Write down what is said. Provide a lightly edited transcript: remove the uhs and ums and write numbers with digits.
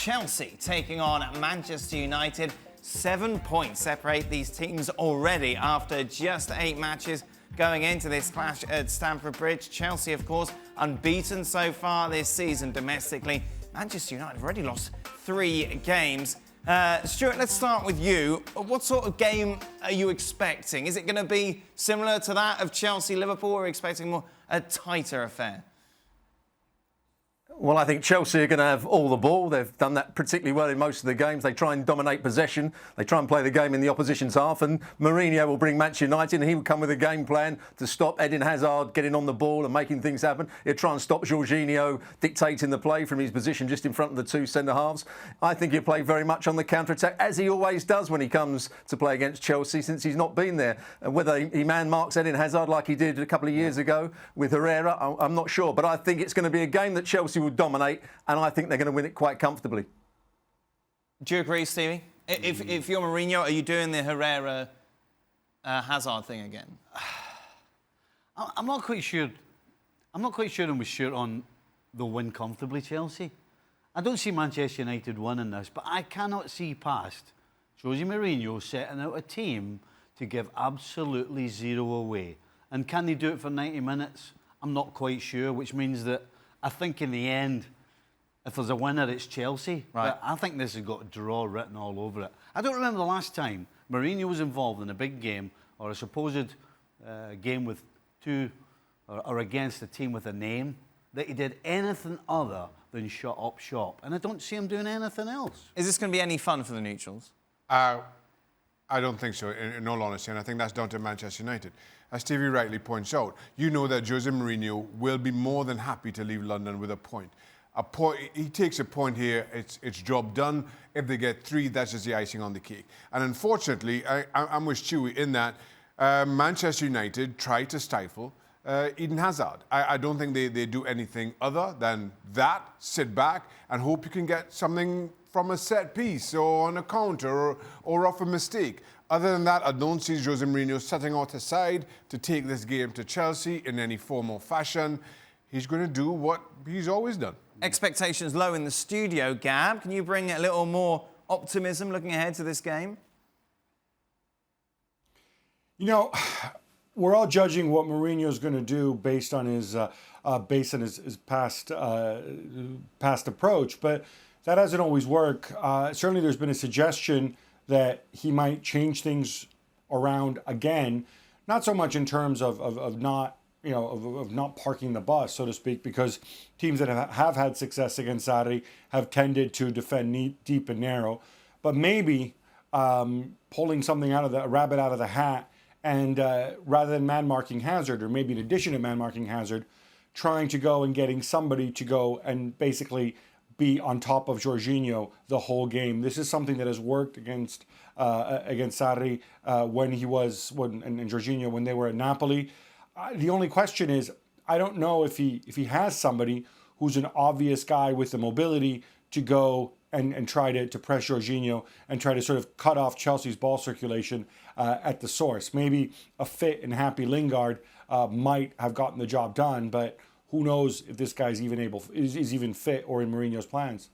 Chelsea taking on Manchester United. 7 points separate these teams already after just 8 matches going into this clash at Stamford Bridge. Chelsea, of course, unbeaten so far this season domestically. Manchester United have already lost 3 games. Stuart, let's start with you. What sort of game are you expecting? Is it going to be similar to that of Chelsea-Liverpool, or are you expecting more a tighter affair? Well, I think Chelsea are going to have all the ball. They've done that particularly well in most of the games. They try and dominate possession. They try and play the game in the opposition's half. And Mourinho will bring Manchester United, and he will come with a game plan to stop Eden Hazard getting on the ball and making things happen. He'll try and stop Jorginho dictating the play from his position just in front of the 2 centre-halves. I think he'll play very much on the counter-attack, as he always does when he comes to play against Chelsea since he's not been there. And whether he man-marks Eden Hazard like he did a couple of years ago with Herrera, I'm not sure. But I think it's going to be a game that Chelsea will dominate, and I think they're going to win it quite comfortably. Do you agree, Stevie? If you're Mourinho, are you doing the Herrera Hazard thing again? I'm not quite sure. I'm not quite sure I'm with Stuart on they'll win comfortably, Chelsea. I don't see Manchester United winning this, but I cannot see past Jose Mourinho setting out a team to give absolutely 0 away. And can they do it for 90 minutes? I'm not quite sure, which means that I think in the end, if there's a winner, it's Chelsea. Right. But I think this has got a draw written all over it. I don't remember the last time Mourinho was involved in a big game or a supposed game with 2 or against a team with a name that he did anything other than shut up shop. And I don't see him doing anything else. Is this going to be any fun for the neutrals? I don't think so, in all honesty, and I think that's down to Manchester United. As Stevie rightly points out, you know that Jose Mourinho will be more than happy to leave London with a point. He takes a point here, it's job done. If they get 3, that's just the icing on the cake. And unfortunately, I'm with Stewie in that Manchester United tried to stifle Eden Hazard. I don't think they do anything other than that, sit back and hope you can get something from a set piece or on a counter or off a mistake. Other than that, I don't see Jose Mourinho setting out aside to take this game to Chelsea in any form or fashion. He's going to do what he's always done. Expectations low in the studio, Gab. Can you bring a little more optimism looking ahead to this game? You know, we're all judging what Mourinho's going to do based on his past approach, but that hasn't always worked. Certainly, there's been a suggestion that he might change things around again, not so much in terms of not parking the bus, so to speak, because teams that have had success against Sarri have tended to defend deep and narrow, but maybe pulling something a rabbit out of the hat, and rather than man-marking Hazard, or maybe in addition to man-marking Hazard, trying to go and getting somebody to go and basically be on top of Jorginho the whole game. This is something that has worked against Sarri and Jorginho when they were at Napoli. The only question is, I don't know if he has somebody who's an obvious guy with the mobility to go and try to press Jorginho and try to sort of cut off Chelsea's ball circulation at the source. Maybe a fit and happy Lingard might have gotten the job done, but who knows if this guy's is even fit or in Mourinho's plans.